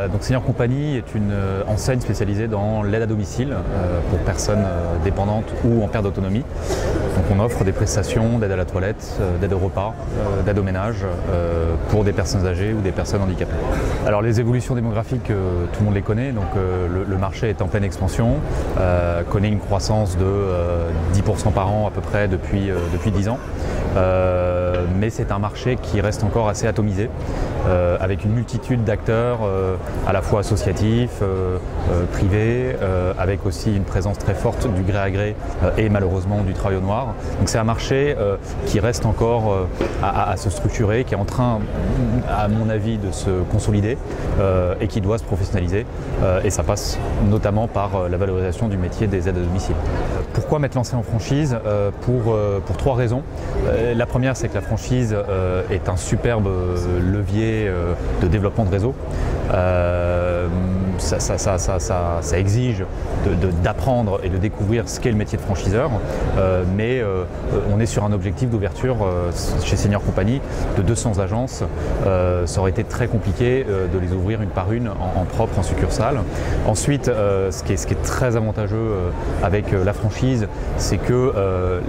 Donc Senior Company est une enseigne spécialisée dans l'aide à domicile pour personnes dépendantes ou en perte d'autonomie. Donc on offre des prestations d'aide à la toilette, d'aide au repas, d'aide au ménage pour des personnes âgées ou des personnes handicapées. Alors les évolutions démographiques, tout le monde les connaît, donc le marché est en pleine expansion, connaît une croissance de 10% par an à peu près depuis 10 ans. Mais c'est un marché qui reste encore assez atomisé, avec une multitude d'acteurs à la fois associatifs, privés, avec aussi une présence très forte du gré à gré et malheureusement du travail au noir. Donc c'est un marché qui reste encore à se structurer, qui est en train, à mon avis, de se consolider et qui doit se professionnaliser. Et ça passe notamment par la valorisation du métier des aides à domicile. Pourquoi m'être lancé en franchise? Pour trois raisons. La première, c'est que la franchise est un superbe levier de développement de réseau. Ça exige d'apprendre et de découvrir ce qu'est le métier de franchiseur, mais on est sur un objectif d'ouverture chez Senior Company de 200 agences. Ça aurait été très compliqué de les ouvrir une par une en propre, en succursale. Ensuite, ce qui est très avantageux avec la franchise, c'est que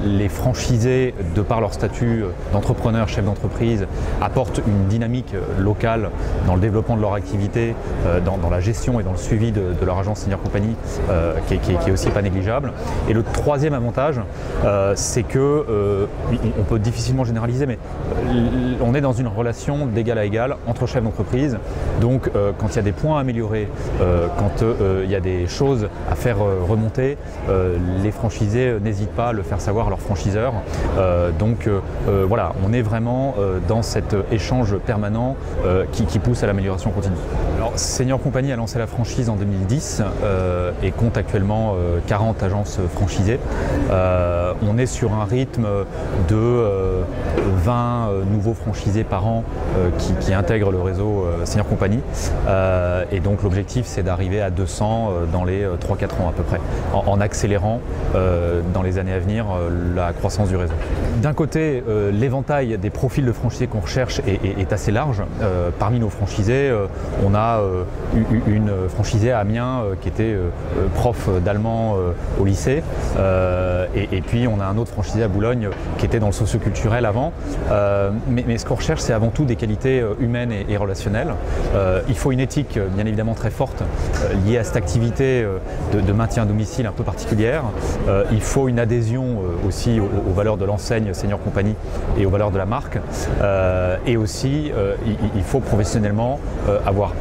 les franchisés, de par leur statut d'entrepreneur, chef d'entreprise, apportent une dynamique locale dans le développement de leur activité, dans la gestion et dans le suivi de leur agence Senior Company, qui est aussi pas négligeable. Et le troisième avantage, c'est que on peut difficilement généraliser, mais on est dans une relation d'égal à égal entre chefs d'entreprise. Donc quand il y a des points à améliorer, quand il y a des choses à faire remonter, les franchisés n'hésitent pas à le faire savoir à leurs franchiseurs. Voilà, on est vraiment dans cet échange permanent qui pousse à l'amélioration continue. Alors, Senior Company a lancé la franchise en 2010 et compte actuellement 40 agences franchisées. On est sur un rythme de 20 nouveaux franchisés par an qui intègrent le réseau Senior Company. Et donc l'objectif, c'est d'arriver à 200 dans les 3-4 ans à peu près, en accélérant dans les années à venir la croissance du réseau. D'un côté, l'éventail des profils de franchisés qu'on recherche est assez large. Parmi nos franchisés, on a une franchisée à Amiens qui était prof d'allemand au lycée, et puis on a un autre franchisé à Boulogne qui était dans le socioculturel avant. Mais ce qu'on recherche, c'est avant tout des qualités humaines et relationnelles. Il faut une éthique bien évidemment très forte liée à cette activité de maintien à domicile un peu particulière. Il faut une adhésion aussi aux valeurs de l'enseigne Senior Company et aux valeurs de la marque. Et aussi, il faut professionnellement avoir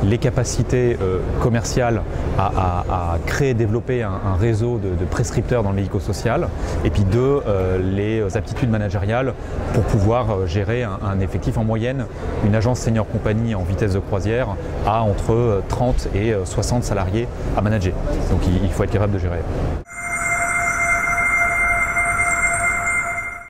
les capacités commerciales à créer et développer un réseau de prescripteurs dans le médico-social, et puis deux, les aptitudes managériales pour pouvoir gérer un effectif. En moyenne, une agence Senior Company en vitesse de croisière a entre 30 et 60 salariés à manager. Donc il faut être capable de gérer.